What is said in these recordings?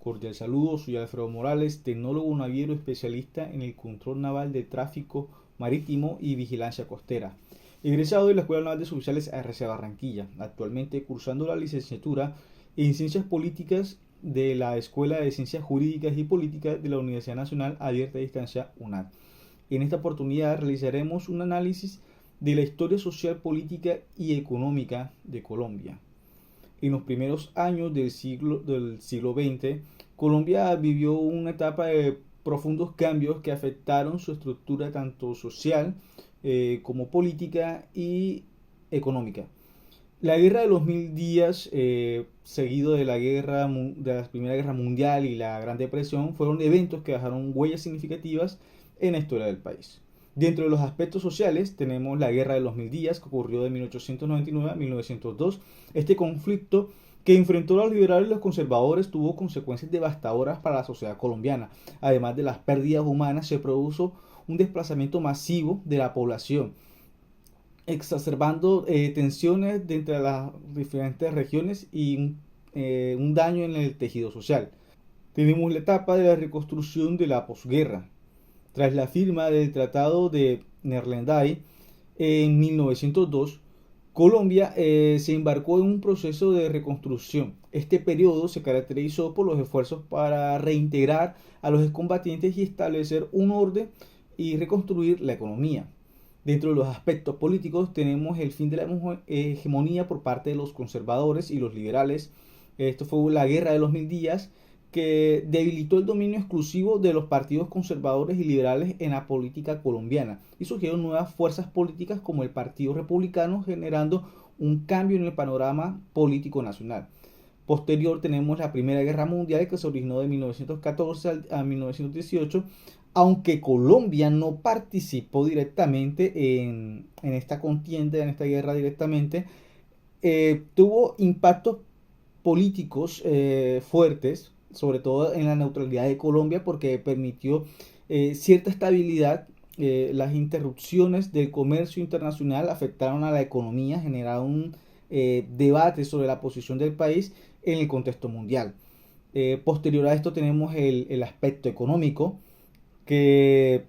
Cordial saludo, soy Alfredo Morales, tecnólogo naviero especialista en el control naval de tráfico marítimo y vigilancia costera. Egresado de la Escuela Naval de Suboficiales ARC Barranquilla, actualmente cursando la licenciatura en Ciencias Políticas de la Escuela de Ciencias Jurídicas y Políticas de la Universidad Nacional Abierta a Distancia UNAD. En esta oportunidad realizaremos un análisis de la historia social, política y económica de Colombia. En los primeros años del siglo XX, Colombia vivió una etapa de profundos cambios que afectaron su estructura tanto social como política y económica. La guerra de los 1000 días, seguido de de la Primera Guerra Mundial y la Gran Depresión, fueron eventos que dejaron huellas significativas en la historia del país. Dentro de los aspectos sociales tenemos la Guerra de los 1000 días, que ocurrió de 1899 a 1902. Este conflicto que enfrentó a los liberales y los conservadores tuvo consecuencias devastadoras para la sociedad colombiana. Además de las pérdidas humanas, se produjo un desplazamiento masivo de la población, exacerbando tensiones entre las diferentes regiones y un daño en el tejido social. Tenemos la etapa de la reconstrucción de la posguerra. Tras la firma del Tratado de Nerlendai en 1902, Colombia se embarcó en un proceso de reconstrucción. Este periodo se caracterizó por los esfuerzos para reintegrar a los excombatientes y establecer un orden y reconstruir la economía. Dentro de los aspectos políticos tenemos el fin de la hegemonía por parte de los conservadores y los liberales. Esto fue la Guerra de los 1000 días, que debilitó el dominio exclusivo de los partidos conservadores y liberales en la política colombiana y surgieron nuevas fuerzas políticas como el Partido Republicano, generando un cambio en el panorama político nacional. Posterior tenemos la Primera Guerra Mundial, que se originó de 1914 a 1918, aunque Colombia no participó directamente en esta contienda, en esta guerra directamente, tuvo impactos políticos fuertes, sobre todo en la neutralidad de Colombia, porque permitió cierta estabilidad. Las interrupciones del comercio internacional afectaron a la economía, generaron un debate sobre la posición del país en el contexto mundial. Posterior a esto tenemos el aspecto económico, que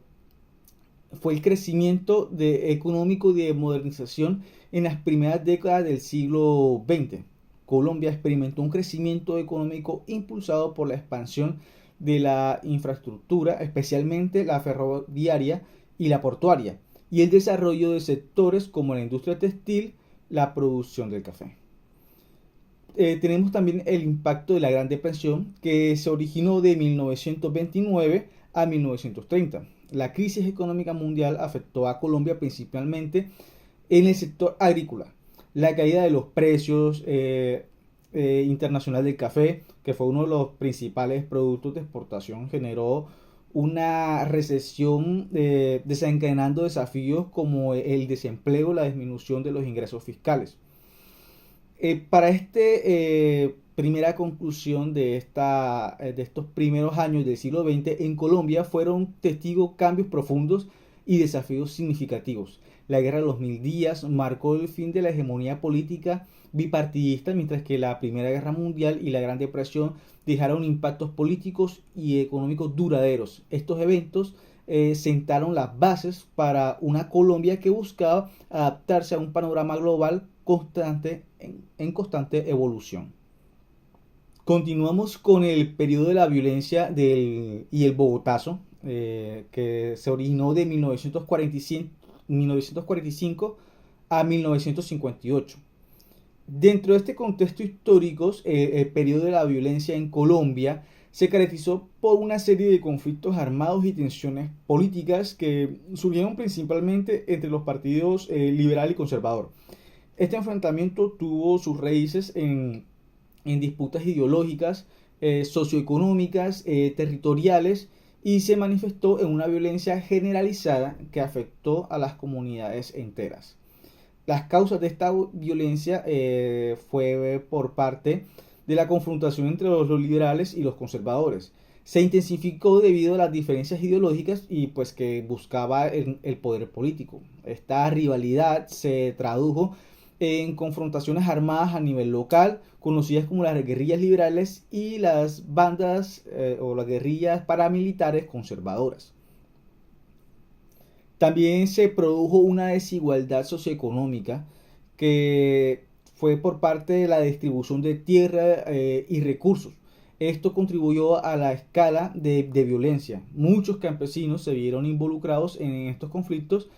fue el crecimiento económico y de modernización en las primeras décadas del siglo XX. Colombia experimentó un crecimiento económico impulsado por la expansión de la infraestructura, especialmente la ferroviaria y la portuaria, y el desarrollo de sectores como la industria textil, la producción del café. Tenemos también el impacto de la Gran Depresión, que se originó de 1929 a 1930. La crisis económica mundial afectó a Colombia principalmente en el sector agrícola. La caída de los precios internacional del café, que fue uno de los principales productos de exportación, generó una recesión desencadenando desafíos como el desempleo, la disminución de los ingresos fiscales. Para primera conclusión de estos primeros años del siglo XX, en Colombia fueron testigos cambios profundos y desafíos significativos. La Guerra de los 1000 días marcó el fin de la hegemonía política bipartidista, mientras que la Primera Guerra Mundial y la Gran Depresión dejaron impactos políticos y económicos duraderos. Estos eventos sentaron las bases para una Colombia que buscaba adaptarse a un panorama global en constante evolución. Continuamos con el periodo de la violencia y el Bogotazo, que se originó de 1945 a 1958. Dentro de este contexto histórico, el periodo de la violencia en Colombia se caracterizó por una serie de conflictos armados y tensiones políticas que surgieron principalmente entre los partidos liberal y conservador. Este enfrentamiento tuvo sus raíces en disputas ideológicas, socioeconómicas, territoriales, y se manifestó en una violencia generalizada que afectó a las comunidades enteras. Las causas de esta violencia fue por parte de la confrontación entre los liberales y los conservadores. Se intensificó debido a las diferencias ideológicas y pues que buscaba el poder político. Esta rivalidad se tradujo en confrontaciones armadas a nivel local, conocidas como las guerrillas liberales y las bandas o las guerrillas paramilitares conservadoras. También se produjo una desigualdad socioeconómica que fue por parte de la distribución de tierra y recursos. Esto contribuyó a la escala de violencia. Muchos campesinos se vieron involucrados en estos conflictos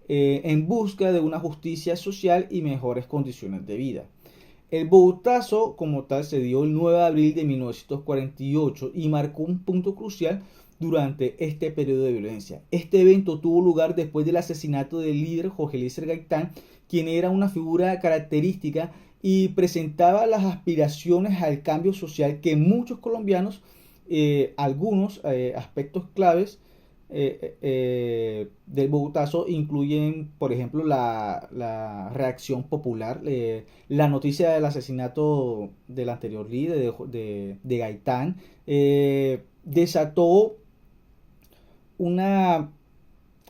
en busca de una justicia social y mejores condiciones de vida. El Bogotazo como tal se dio el 9 de abril de 1948 y marcó un punto crucial durante este periodo de violencia. Este evento tuvo lugar después del asesinato del líder Jorge Eliezer Gaitán, quien era una figura característica y presentaba las aspiraciones al cambio social que muchos colombianos, algunos aspectos claves del Bogotazo incluyen, por ejemplo, la reacción popular, la noticia del asesinato del anterior líder de Gaitán, desató una,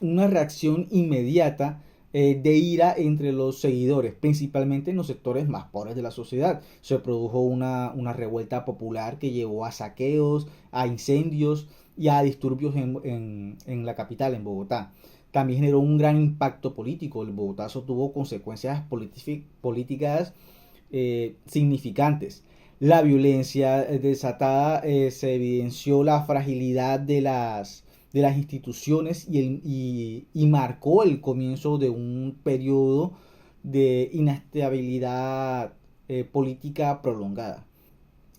una reacción inmediata de ira entre los seguidores, principalmente en los sectores más pobres de la sociedad. Se produjo una revuelta popular que llevó a saqueos, a incendios y a disturbios en la capital, en Bogotá. También generó un gran impacto político. El Bogotazo tuvo consecuencias políticas significantes. La violencia desatada se evidenció la fragilidad de las instituciones y marcó el comienzo de un periodo de inestabilidad política prolongada.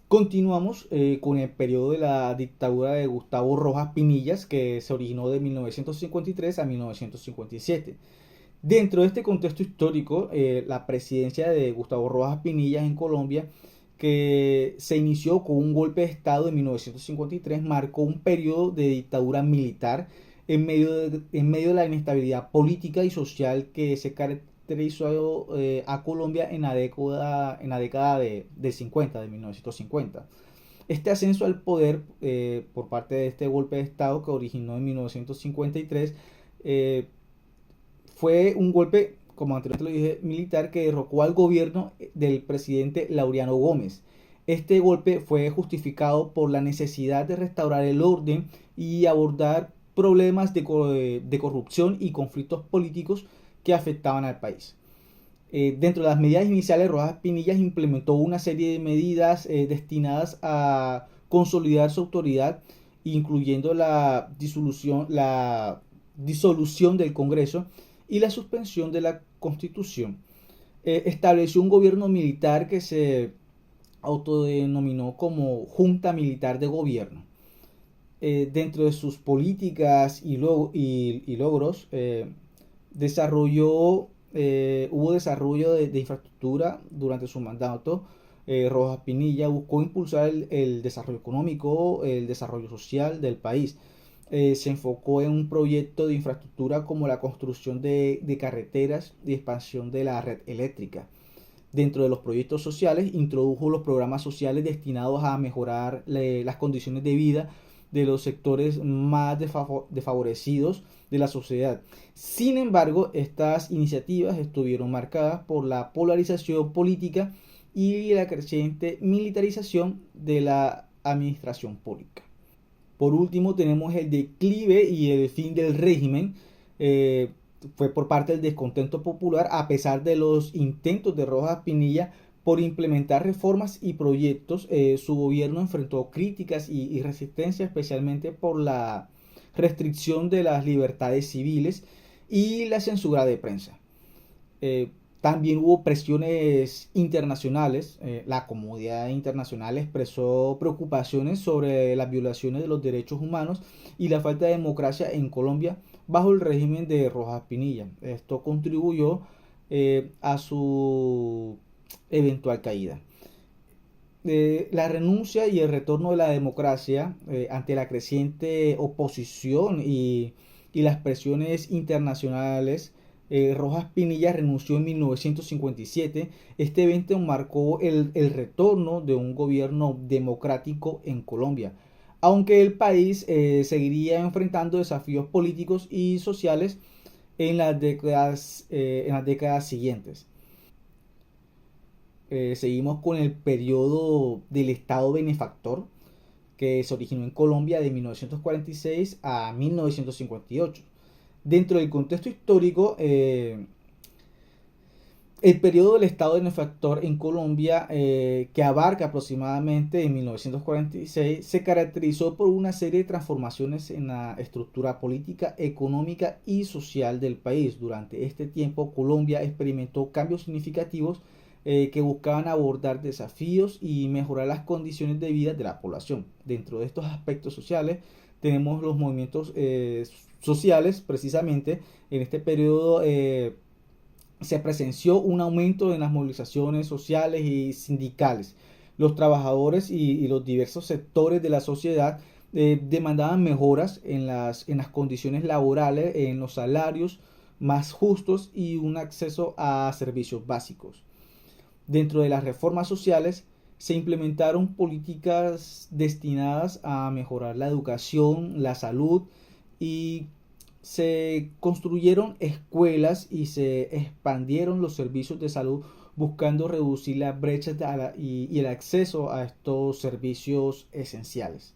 Continuamos con el periodo de la dictadura de Gustavo Rojas Pinillas, que se originó de 1953 a 1957. Dentro de este contexto histórico, la presidencia de Gustavo Rojas Pinillas en Colombia, que se inició con un golpe de Estado en 1953, marcó un periodo de dictadura militar en medio de la inestabilidad política y social que se caracterizó a Colombia en la década de 50, de 1950. Este ascenso al poder por parte de este golpe de Estado que originó en 1953 fue un golpe, como anteriormente lo dije, militar que derrocó al gobierno del presidente Laureano Gómez. Este golpe fue justificado por la necesidad de restaurar el orden y abordar problemas de corrupción y conflictos políticos que afectaban al país. Dentro de las medidas iniciales, Rojas Pinillas implementó una serie de medidas destinadas a consolidar su autoridad, incluyendo la disolución del Congreso y la suspensión de la Constitución. Estableció un gobierno militar que se autodenominó como Junta Militar de Gobierno. Dentro de sus políticas y logros, hubo desarrollo de infraestructura durante su mandato. Rojas Pinilla buscó impulsar el desarrollo económico, el desarrollo social del país. Se enfocó en un proyecto de infraestructura como la construcción de carreteras y expansión de la red eléctrica. Dentro de los proyectos sociales, introdujo los programas sociales destinados a mejorar las condiciones de vida de los sectores más desfavorecidos de la sociedad. Sin embargo, estas iniciativas estuvieron marcadas por la polarización política y la creciente militarización de la administración pública. Por último, tenemos el declive y el fin del régimen. Fue por parte del descontento popular, a pesar de los intentos de Rojas Pinilla por implementar reformas y proyectos. Su gobierno enfrentó críticas y resistencia, especialmente por la restricción de las libertades civiles y la censura de prensa. También hubo presiones internacionales. La comunidad internacional expresó preocupaciones sobre las violaciones de los derechos humanos y la falta de democracia en Colombia bajo el régimen de Rojas Pinilla. Esto contribuyó a su eventual caída. La renuncia y el retorno de la democracia ante la creciente oposición y las presiones internacionales. Rojas Pinilla renunció en 1957. Este evento marcó el retorno de un gobierno democrático en Colombia, aunque el país seguiría enfrentando desafíos políticos y sociales en las décadas siguientes. seguimos con el periodo del Estado benefactor, que se originó en Colombia de 1946 a 1958. Dentro del contexto histórico, el periodo del Estado benefactor en Colombia, que abarca aproximadamente en 1946, se caracterizó por una serie de transformaciones en la estructura política, económica y social del país. Durante este tiempo, Colombia experimentó cambios significativos que buscaban abordar desafíos y mejorar las condiciones de vida de la población. Dentro de estos aspectos sociales, tenemos los movimientos sociales, precisamente en este periodo. Se presenció un aumento en las movilizaciones sociales y sindicales. Los trabajadores y los diversos sectores de la sociedad demandaban mejoras en las condiciones laborales, en los salarios más justos y un acceso a servicios básicos. Dentro de las reformas sociales se implementaron políticas destinadas a mejorar la educación, la salud y se construyeron escuelas y se expandieron los servicios de salud buscando reducir las brechas y el acceso a estos servicios esenciales.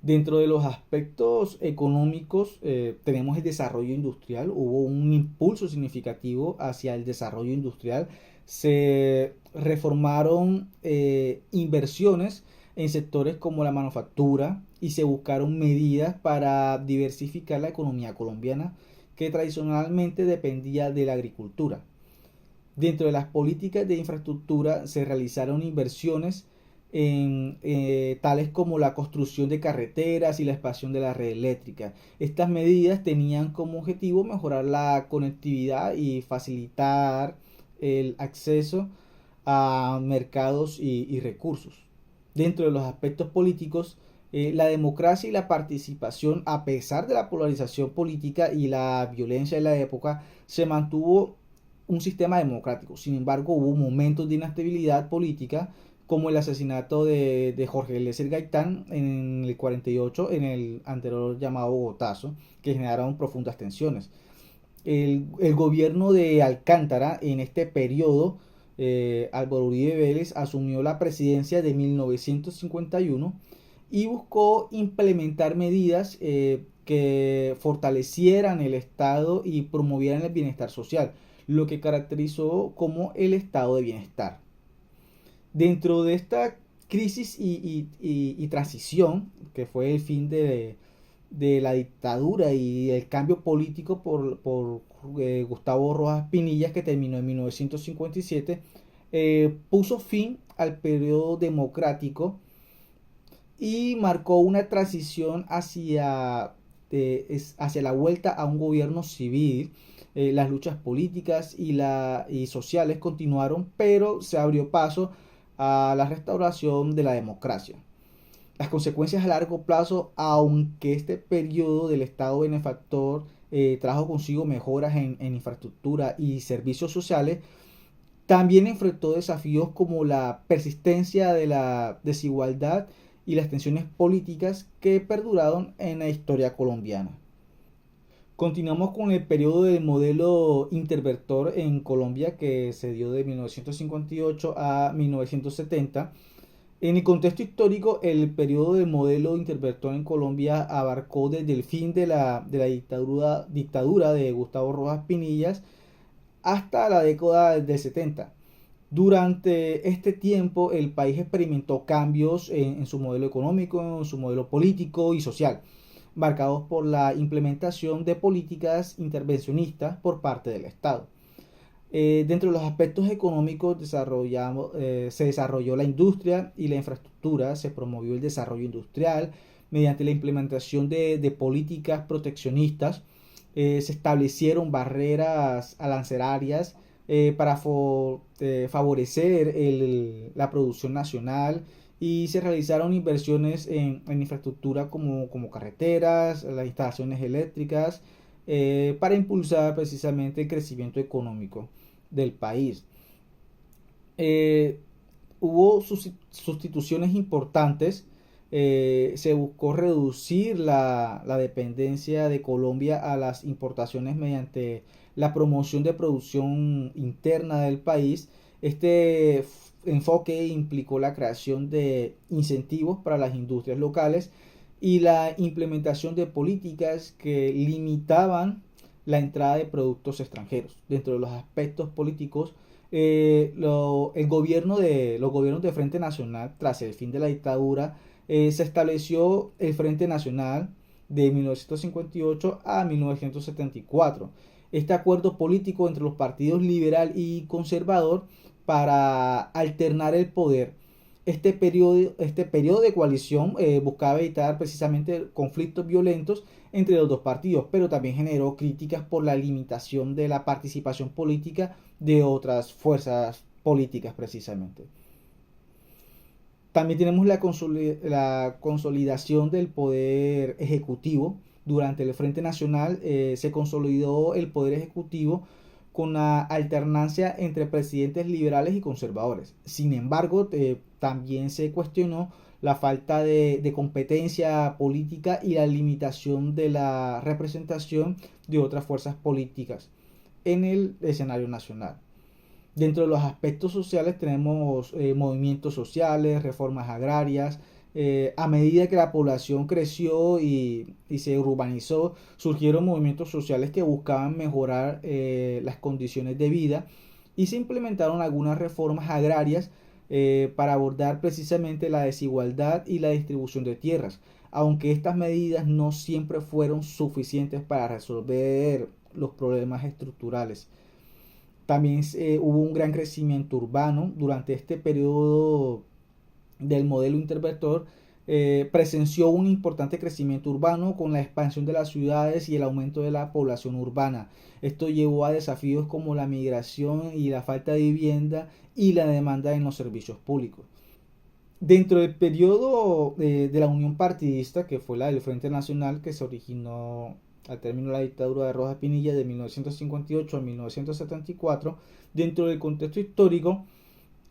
Dentro de los aspectos económicos tenemos el desarrollo industrial. Hubo un impulso significativo hacia el desarrollo industrial. Se reformaron inversiones en sectores como la manufactura y se buscaron medidas para diversificar la economía colombiana, que tradicionalmente dependía de la agricultura. Dentro de las políticas de infraestructura se realizaron inversiones en tales como la construcción de carreteras y la expansión de la red eléctrica. Estas medidas tenían como objetivo mejorar la conectividad y facilitar el acceso a mercados y recursos. Dentro de los aspectos políticos, la democracia y la participación, a pesar de la polarización política y la violencia de la época, se mantuvo un sistema democrático. Sin embargo, hubo momentos de inestabilidad política, como el asesinato de Jorge Eliezer Gaitán en el 48, en el anterior llamado Bogotazo, que generaron profundas tensiones. El gobierno de Alcántara en este periodo, Álvaro Uribe Vélez asumió la presidencia de 1951 y buscó implementar medidas que fortalecieran el Estado y promovieran el bienestar social, lo que caracterizó como el estado de bienestar. Dentro de esta crisis y transición, que fue el fin de la dictadura y el cambio político por Gustavo Rojas Pinillas, que terminó en 1957, puso fin al periodo democrático y marcó una transición hacia la vuelta a un gobierno civil. Las luchas políticas y sociales continuaron, pero se abrió paso a la restauración de la democracia. Las consecuencias a largo plazo, aunque este periodo del Estado benefactor trajo consigo mejoras en infraestructura y servicios sociales, también enfrentó desafíos como la persistencia de la desigualdad y las tensiones políticas que perduraron en la historia colombiana. Continuamos con el periodo del modelo interventor en Colombia, que se dio de 1958 a 1970. En el contexto histórico, el periodo del modelo interventor en Colombia abarcó desde el fin de la dictadura de Gustavo Rojas Pinillas hasta la década del 70. Durante este tiempo, el país experimentó cambios en su modelo económico, en su modelo político y social, marcados por la implementación de políticas intervencionistas por parte del Estado. Dentro de los aspectos económicos se desarrolló la industria y la infraestructura, se promovió el desarrollo industrial mediante la implementación de políticas proteccionistas, se establecieron barreras arancelarias para favorecer la producción nacional y se realizaron inversiones en infraestructura como carreteras, las instalaciones eléctricas, para impulsar precisamente el crecimiento económico del país. Hubo sustituciones importantes. Se buscó reducir la dependencia de Colombia a las importaciones mediante la promoción de producción interna del país Este enfoque implicó la creación de incentivos para las industrias locales y la implementación de políticas que limitaban la entrada de productos extranjeros. Dentro de los aspectos políticos, los gobiernos de Frente Nacional, tras el fin de la dictadura, se estableció el Frente Nacional de 1958 a 1974. Este acuerdo político entre los partidos liberal y conservador para alternar el poder. Este periodo de coalición buscaba evitar precisamente conflictos violentos entre los dos partidos, pero también generó críticas por la limitación de la participación política de otras fuerzas políticas precisamente. También tenemos la consolidación del poder ejecutivo. Durante el Frente Nacional se consolidó el poder ejecutivo con la alternancia entre presidentes liberales y conservadores. Sin embargo, también se cuestionó la falta de competencia política y la limitación de la representación de otras fuerzas políticas en el escenario nacional. Dentro de los aspectos sociales tenemos movimientos sociales, reformas agrarias. A medida que la población creció y se urbanizó, surgieron movimientos sociales que buscaban mejorar las condiciones de vida y se implementaron algunas reformas agrarias para abordar precisamente la desigualdad y la distribución de tierras, aunque estas medidas no siempre fueron suficientes para resolver los problemas estructurales. También hubo un gran crecimiento urbano durante este periodo del modelo interventor. Presenció un importante crecimiento urbano con la expansión de las ciudades y el aumento de la población urbana. Esto llevó a desafíos como la migración y la falta de vivienda y la demanda en los servicios públicos. Dentro del periodo de la Unión Partidista, que fue la del Frente Nacional, que se originó al término de la dictadura de Rojas Pinilla de 1958 a 1974, dentro del contexto histórico,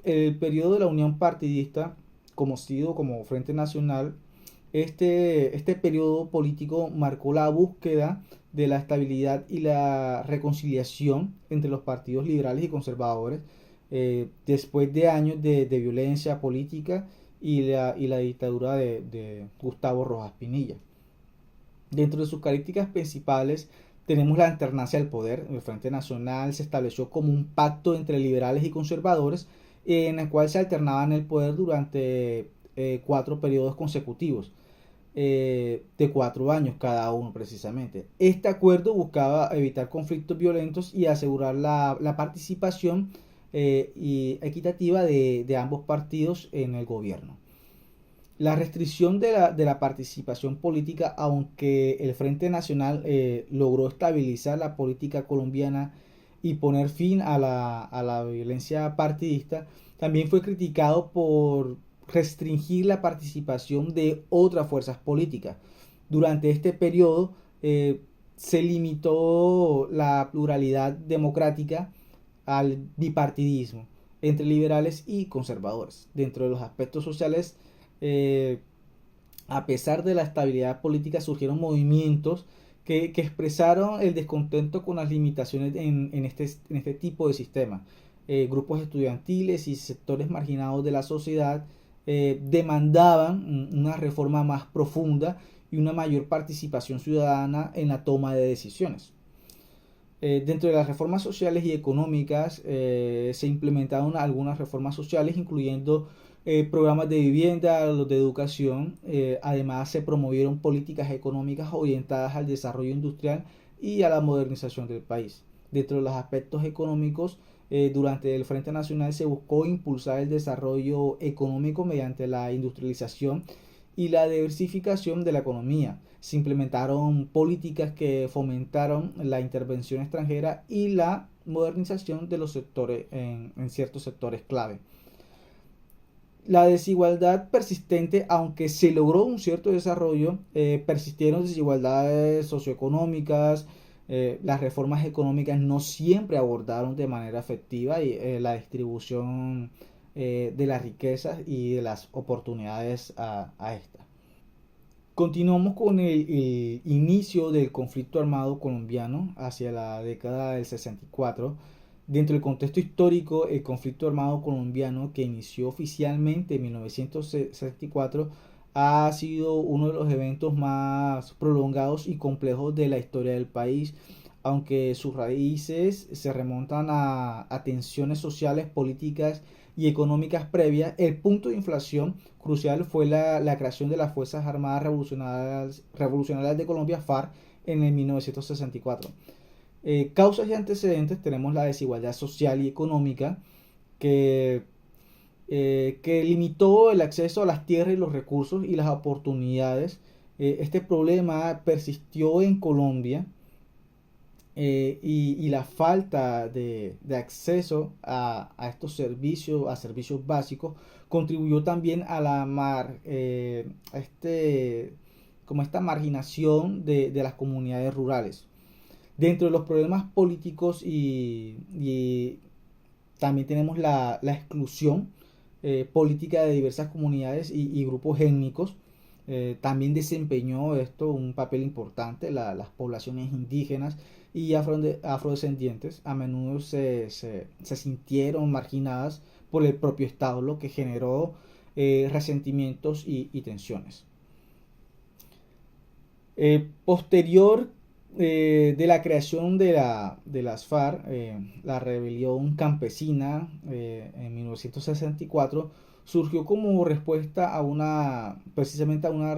el periodo de la Unión Partidista, conocido como Frente Nacional, este periodo político marcó la búsqueda de la estabilidad y la reconciliación entre los partidos liberales y conservadores después de años de violencia política y la dictadura de Gustavo Rojas Pinilla. Dentro de sus características principales tenemos la alternancia del poder. El Frente Nacional se estableció como un pacto entre liberales y conservadores en el cual se alternaban el poder durante 4 periodos consecutivos de 4 años cada uno precisamente. Este acuerdo buscaba evitar conflictos violentos y asegurar la participación y equitativa de ambos partidos en el gobierno. La restricción de la participación política, aunque el Frente Nacional logró estabilizar la política colombiana y poner fin a la violencia partidista, también fue criticado por restringir la participación de otras fuerzas políticas. Durante este periodo se limitó la pluralidad democrática al bipartidismo entre liberales y conservadores. Dentro de los aspectos sociales, a pesar de la estabilidad política, surgieron movimientos que expresaron el descontento con las limitaciones en este tipo de sistema. Grupos estudiantiles y sectores marginados de la sociedad demandaban una reforma más profunda y una mayor participación ciudadana en la toma de decisiones. Dentro de las reformas sociales y económicas se implementaron algunas reformas sociales, incluyendo programas de vivienda, los de educación. Además se promovieron políticas económicas orientadas al desarrollo industrial y a la modernización del país. Dentro de los aspectos económicos, durante el Frente Nacional se buscó impulsar el desarrollo económico mediante la industrialización y la diversificación de la economía. Se implementaron políticas que fomentaron la intervención extranjera y la modernización de los sectores en ciertos sectores clave. La desigualdad persistente, aunque se logró un cierto desarrollo, persistieron desigualdades socioeconómicas. Las reformas económicas no siempre abordaron de manera efectiva la distribución de las riquezas y de las oportunidades a esta. Continuamos con el inicio del conflicto armado colombiano hacia la década del 64. Dentro del contexto histórico, el conflicto armado colombiano, que inició oficialmente en 1964, ha sido uno de los eventos más prolongados y complejos de la historia del país, aunque sus raíces se remontan a tensiones sociales, políticas y económicas previas. El punto de inflación crucial fue la creación de las Fuerzas Armadas Revolucionarias de Colombia, FARC, en el 1964. Causas y antecedentes: tenemos la desigualdad social y económica que, que limitó el acceso a las tierras y los recursos y las oportunidades. Este problema persistió en Colombia, y la falta de acceso a estos servicios, a servicios básicos, contribuyó también a como esta marginación de las comunidades rurales. Dentro de los problemas políticos y también tenemos la exclusión política de diversas comunidades y grupos étnicos. También desempeñó esto un papel importante. Las poblaciones indígenas y afrodescendientes a menudo se sintieron marginadas por el propio Estado, lo que generó resentimientos y tensiones. Posterior de la creación de las FARC, la rebelión campesina en 1964 surgió como respuesta precisamente a una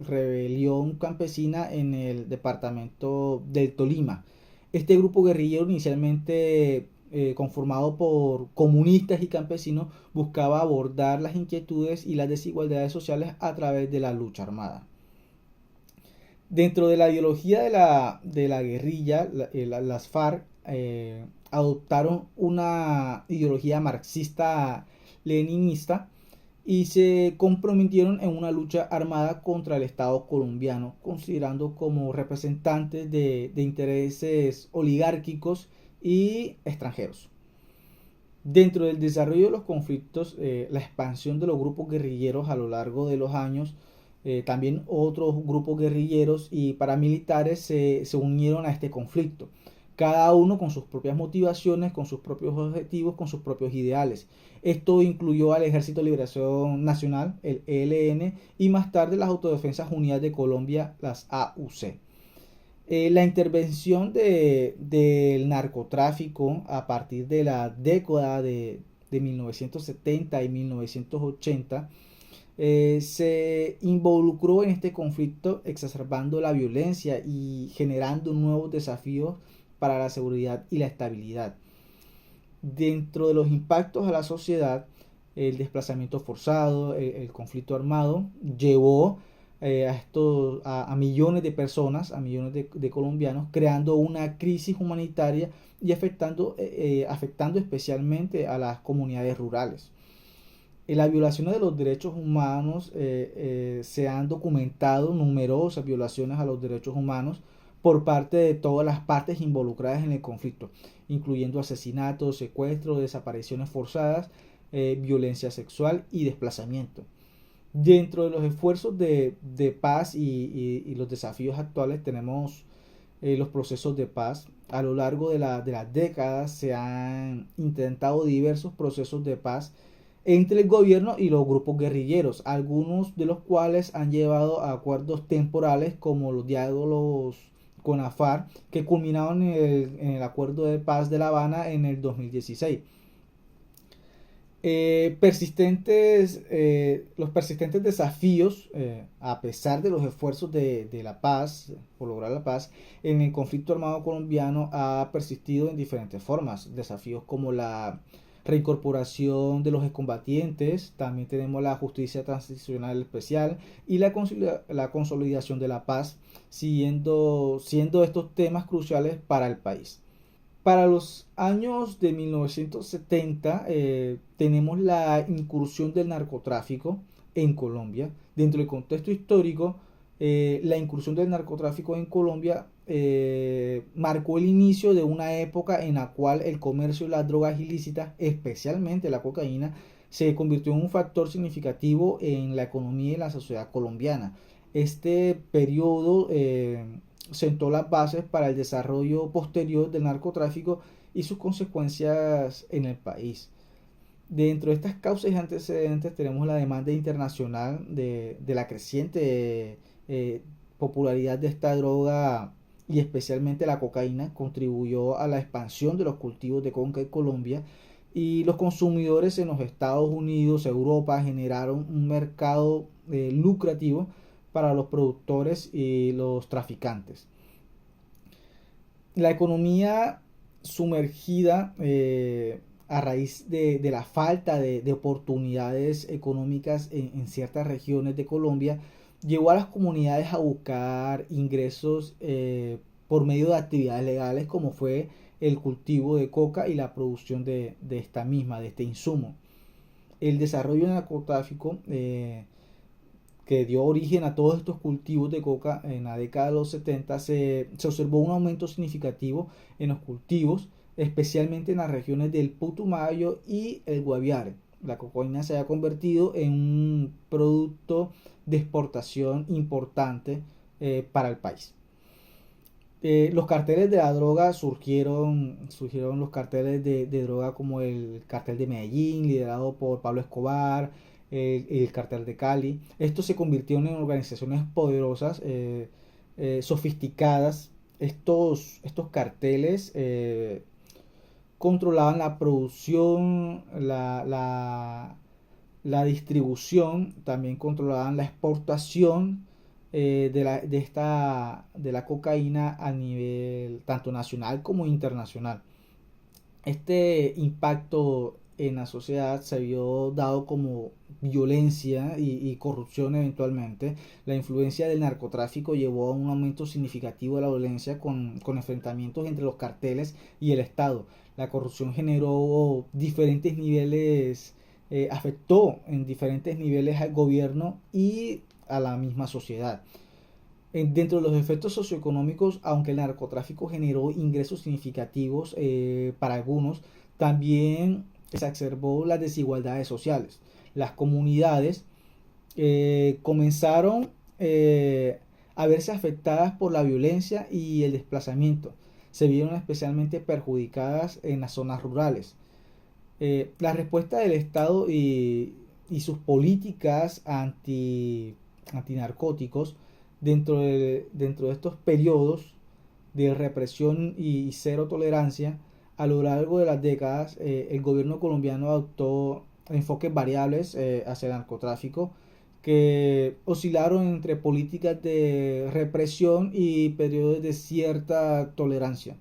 rebelión campesina en el departamento del Tolima. Este grupo guerrillero, inicialmente conformado por comunistas y campesinos, buscaba abordar las inquietudes y las desigualdades sociales a través de la lucha armada. Dentro de la ideología de la guerrilla, las FARC adoptaron una ideología marxista-leninista y se comprometieron en una lucha armada contra el Estado colombiano, considerando como representantes de intereses oligárquicos y extranjeros. Dentro del desarrollo de los conflictos, la expansión de los grupos guerrilleros a lo largo de los años, también otros grupos guerrilleros y paramilitares se unieron a este conflicto, cada uno con sus propias motivaciones, con sus propios objetivos, con sus propios ideales. Esto incluyó al Ejército de Liberación Nacional, el ELN, y más tarde las Autodefensas Unidas de Colombia, las AUC. La intervención del narcotráfico a partir de la década de 1970 y 1980 se involucró en este conflicto, exacerbando la violencia y generando nuevos desafíos para la seguridad y la estabilidad. Dentro de los impactos a la sociedad, el desplazamiento forzado, el conflicto armado llevó a millones de personas, a millones de colombianos, creando una crisis humanitaria y afectando especialmente a las comunidades rurales. Las violaciones de los derechos humanos, se han documentado numerosas violaciones a los derechos humanos por parte de todas las partes involucradas en el conflicto, incluyendo asesinatos, secuestros, desapariciones forzadas, violencia sexual y desplazamiento. Dentro de los esfuerzos de paz y los desafíos actuales tenemos los procesos de paz. A lo largo de las décadas se han intentado diversos procesos de paz entre el gobierno y los grupos guerrilleros, algunos de los cuales han llevado a acuerdos temporales como los diálogos con la FARC, que culminaron en el Acuerdo de Paz de La Habana en el 2016. Los persistentes desafíos, a pesar de los esfuerzos de la paz, por lograr la paz, en el conflicto armado colombiano ha persistido en diferentes formas. Desafíos como la reincorporación de los excombatientes, también tenemos la justicia transicional especial y la consolidación de la paz, siendo estos temas cruciales para el país. Para los años de 1970 tenemos la incursión del narcotráfico en Colombia. Dentro del contexto histórico, la incursión del narcotráfico en Colombia marcó el inicio de una época en la cual el comercio de las drogas ilícitas, especialmente la cocaína, se convirtió en un factor significativo en la economía y la sociedad colombiana. Este periodo sentó las bases para el desarrollo posterior del narcotráfico y sus consecuencias en el país. Dentro de estas causas y antecedentes tenemos la demanda internacional de la creciente popularidad de esta droga y especialmente la cocaína contribuyó a la expansión de los cultivos de coca en Colombia, y los consumidores en los Estados Unidos, Europa, generaron un mercado lucrativo para los productores y los traficantes. La economía sumergida a raíz de la falta de oportunidades económicas en ciertas regiones de Colombia llevó a las comunidades a buscar ingresos por medio de actividades legales como fue el cultivo de coca y la producción de esta misma, de este insumo. El desarrollo del narcotráfico que dio origen a todos estos cultivos de coca en la década de los 70 se observó un aumento significativo en los cultivos, especialmente en las regiones del Putumayo y el Guaviare. La cocaína se ha convertido en un producto de exportación importante para el país. Los carteles de la droga surgieron los carteles de droga como el cartel de Medellín, liderado por Pablo Escobar, el cartel de Cali. Estos se convirtieron en organizaciones poderosas, sofisticadas. Estos carteles controlaban la producción, la distribución, también controlaban la exportación de la cocaína a nivel tanto nacional como internacional. Este impacto en la sociedad se vio dado como violencia y corrupción eventualmente. La influencia del narcotráfico llevó a un aumento significativo de la violencia con enfrentamientos entre los carteles y el Estado. La corrupción generó diferentes niveles, afectó en diferentes niveles al gobierno y a la misma sociedad. Dentro de los efectos socioeconómicos, aunque el narcotráfico generó ingresos significativos para algunos, también se exacerbó las desigualdades sociales. Las comunidades comenzaron a verse afectadas por la violencia y el desplazamiento. Se vieron especialmente perjudicadas en las zonas rurales. La respuesta del Estado y sus políticas antinarcóticos dentro de estos periodos de represión y cero tolerancia a lo largo de las décadas, el gobierno colombiano adoptó enfoques variables hacia el narcotráfico que oscilaron entre políticas de represión y periodos de cierta tolerancia.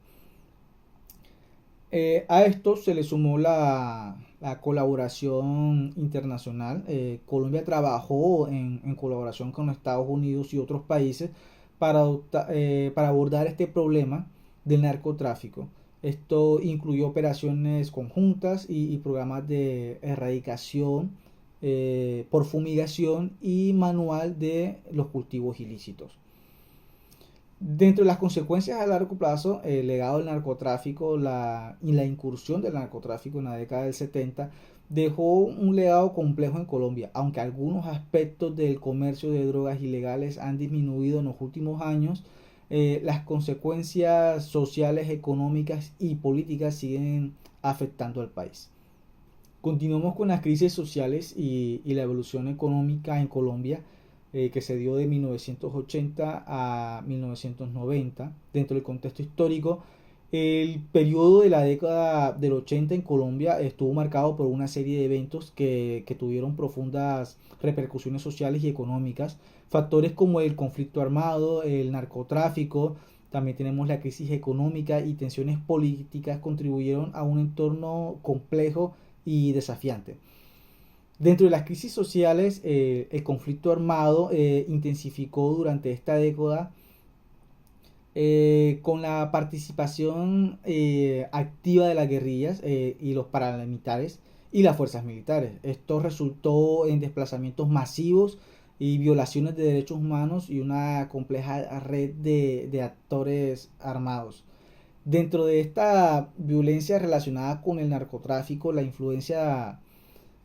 A esto se le sumó la colaboración internacional. Colombia trabajó en colaboración con los Estados Unidos y otros países para abordar este problema del narcotráfico. Esto incluyó operaciones conjuntas y programas de erradicación por fumigación y manual de los cultivos ilícitos. Dentro de las consecuencias a largo plazo, el legado del narcotráfico y la incursión del narcotráfico en la década del 70 dejó un legado complejo en Colombia. Aunque algunos aspectos del comercio de drogas ilegales han disminuido en los últimos años, las consecuencias sociales, económicas y políticas siguen afectando al país. Continuamos con las crisis sociales y la evolución económica en Colombia, que se dio de 1980 a 1990. Dentro del contexto histórico, el periodo de la década del 80 en Colombia estuvo marcado por una serie de eventos que tuvieron profundas repercusiones sociales y económicas. Factores como el conflicto armado, el narcotráfico, también tenemos la crisis económica y tensiones políticas contribuyeron a un entorno complejo y desafiante. Dentro de las crisis sociales, el conflicto armado intensificó durante esta década con la participación activa de las guerrillas y los paramilitares y las fuerzas militares. Esto resultó en desplazamientos masivos y violaciones de derechos humanos y una compleja red de actores armados. Dentro de esta violencia relacionada con el narcotráfico, la influencia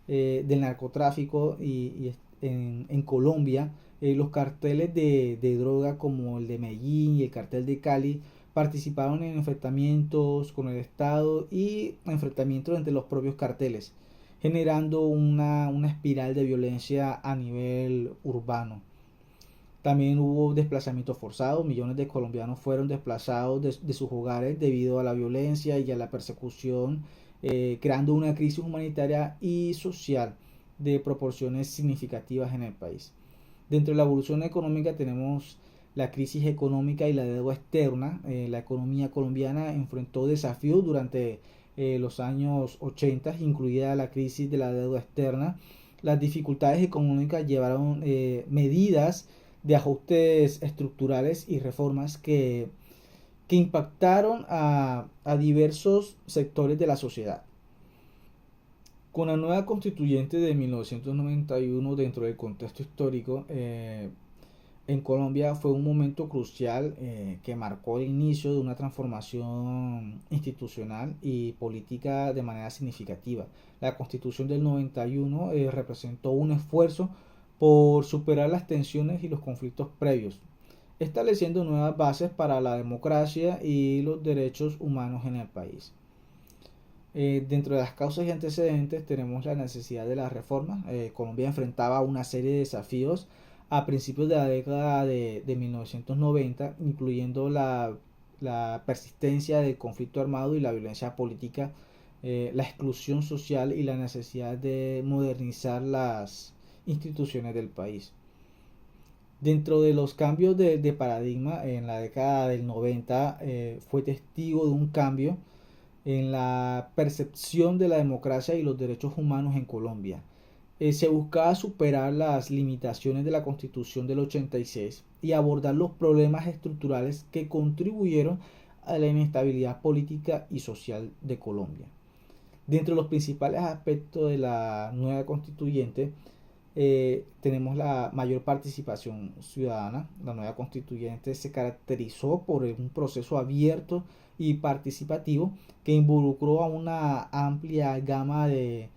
del narcotráfico en Colombia, los carteles de droga como el de Medellín y el cartel de Cali participaron en enfrentamientos con el Estado y enfrentamientos entre los propios carteles, generando una espiral de violencia a nivel urbano. También hubo desplazamientos forzados, millones de colombianos fueron desplazados de sus hogares debido a la violencia y a la persecución, creando una crisis humanitaria y social de proporciones significativas en el país. Dentro de la evolución económica tenemos la crisis económica y la deuda externa. La economía colombiana enfrentó desafíos durante los años 80, incluida la crisis de la deuda externa. Las dificultades económicas llevaron medidas de ajustes estructurales y reformas que impactaron a diversos sectores de la sociedad. Con la nueva constituyente de 1991 dentro del contexto histórico, en Colombia fue un momento crucial que marcó el inicio de una transformación institucional y política de manera significativa. La Constitución del 91 representó un esfuerzo por superar las tensiones y los conflictos previos, estableciendo nuevas bases para la democracia y los derechos humanos en el país. Dentro de las causas y antecedentes tenemos la necesidad de la reforma. Colombia enfrentaba una serie de desafíos a principios de la década de 1990, incluyendo la persistencia del conflicto armado y la violencia política, la exclusión social y la necesidad de modernizar las instituciones del país. Dentro de los cambios de paradigma en la década del 90, fue testigo de un cambio en la percepción de la democracia y los derechos humanos en Colombia. Se buscaba superar las limitaciones de la Constitución del 86 y abordar los problemas estructurales que contribuyeron a la inestabilidad política y social de Colombia. Dentro de los principales aspectos de la nueva constituyente, tenemos la mayor participación ciudadana. La nueva constituyente se caracterizó por un proceso abierto y participativo que involucró a una amplia gama de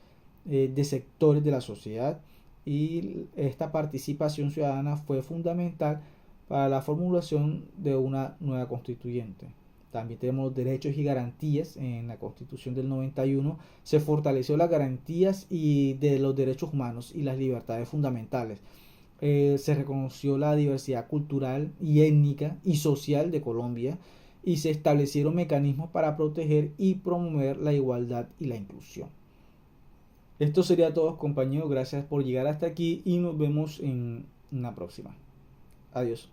sectores de la sociedad, y esta participación ciudadana fue fundamental para la formulación de una nueva constituyente. También tenemos derechos y garantías. En la Constitución del 91 se fortaleció las garantías y de los derechos humanos y las libertades fundamentales. Se reconoció la diversidad cultural y étnica y social de Colombia, y se establecieron mecanismos para proteger y promover la igualdad y la inclusión. Esto sería todo, compañeros. Gracias por llegar hasta aquí y nos vemos en una próxima. Adiós.